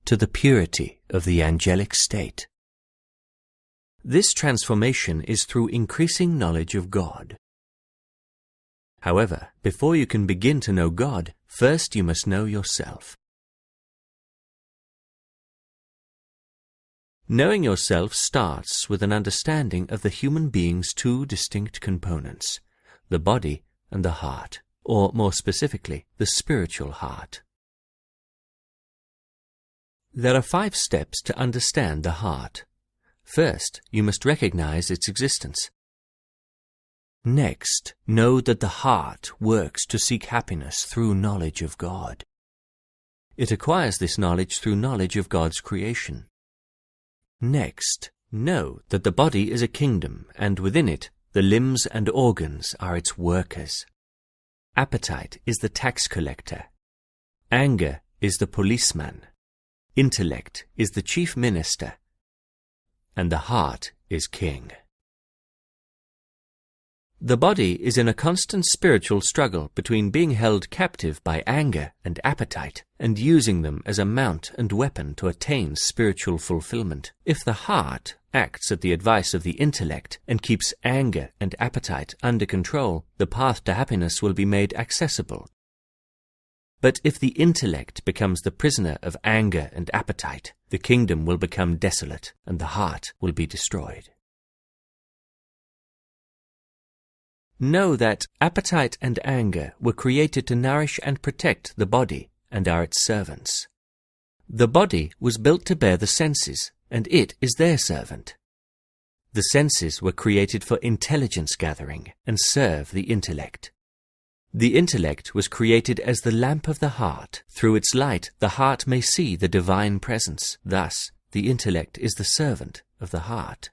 to the purity of the angelic state. This transformation is through increasing knowledge of God. However, before you can begin to know God, first you must know yourself. Knowing yourself starts with an understanding of the human being's two distinct components, the body and the heart, or more specifically, the spiritual heart. There are 5 steps to understand the heart. First, you must recognize its existence. Next, know that the heart works to seek happiness through knowledge of God. It acquires this knowledge through knowledge of God's creation. Next, know that the body is a kingdom, and within it, the limbs and organs are its workers. Appetite is the tax collector. Anger is the policeman. Intellect is the chief minister. And the heart is king. The body is in a constant spiritual struggle between being held captive by anger and appetite and using them as a mount and weapon to attain spiritual fulfillment. If the heart acts at the advice of the intellect and keeps anger and appetite under control, the path to happiness will be made accessible. But if the intellect becomes the prisoner of anger and appetite, the kingdom will become desolate and the heart will be destroyed. Know that appetite and anger were created to nourish and protect the body and are its servants. The body was built to bear the senses, and it is their servant. The senses were created for intelligence gathering and serve the intellect. The intellect was created as the lamp of the heart. Through its light, the heart may see the divine presence. Thus, the intellect is the servant of the heart.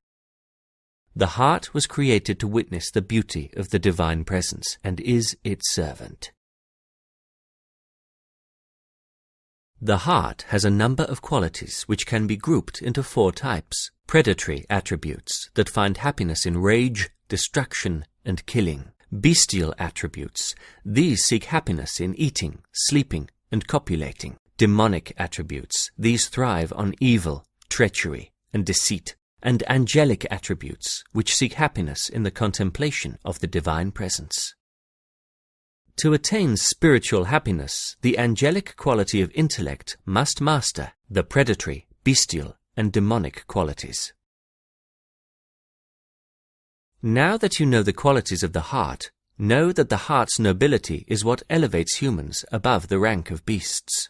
The heart was created to witness the beauty of the divine presence and is its servant. The heart has a number of qualities which can be grouped into 4 types: predatory attributes that find happiness in rage, destruction, and killing; bestial attributes, these seek happiness in eating, sleeping, and copulating; demonic attributes, these thrive on evil, treachery, and deceit; and angelic attributes, which seek happiness in the contemplation of the divine presence. To attain spiritual happiness, the angelic quality of intellect must master the predatory, bestial, and demonic qualities. Now that you know the qualities of the heart, know that the heart's nobility is what elevates humans above the rank of beasts.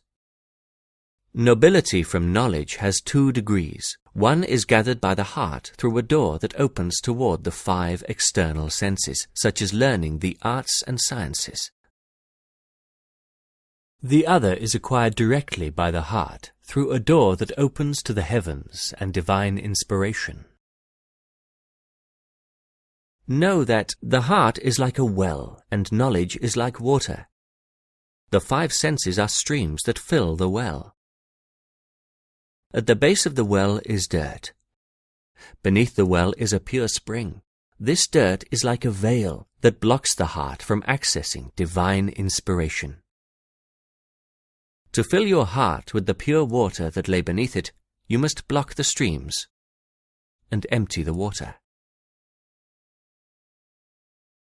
Nobility from knowledge has 2 degrees. One is gathered by the heart through a door that opens toward the 5 external senses, such as learning the arts and sciences. The other is acquired directly by the heart through a door that opens to the heavens and divine inspiration. Know that the heart is like a well and knowledge is like water. The 5 senses are streams that fill the well. At the base of the well is dirt. Beneath the well is a pure spring. This dirt is like a veil that blocks the heart from accessing divine inspiration. To fill your heart with the pure water that lay beneath it, you must block the streams and empty the water.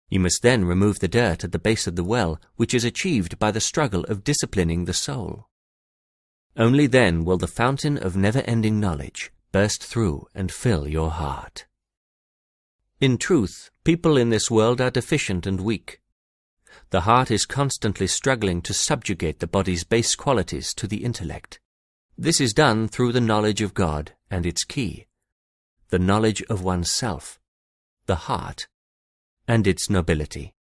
You must then remove the dirt at the base of the well, which is achieved by the struggle of disciplining the soul. Only then will the fountain of never-ending knowledge burst through and fill your heart. In truth, people in this world are deficient and weak. The heart is constantly struggling to subjugate the body's base qualities to the intellect. This is done through the knowledge of God and its key, the knowledge of oneself, the heart, and its nobility.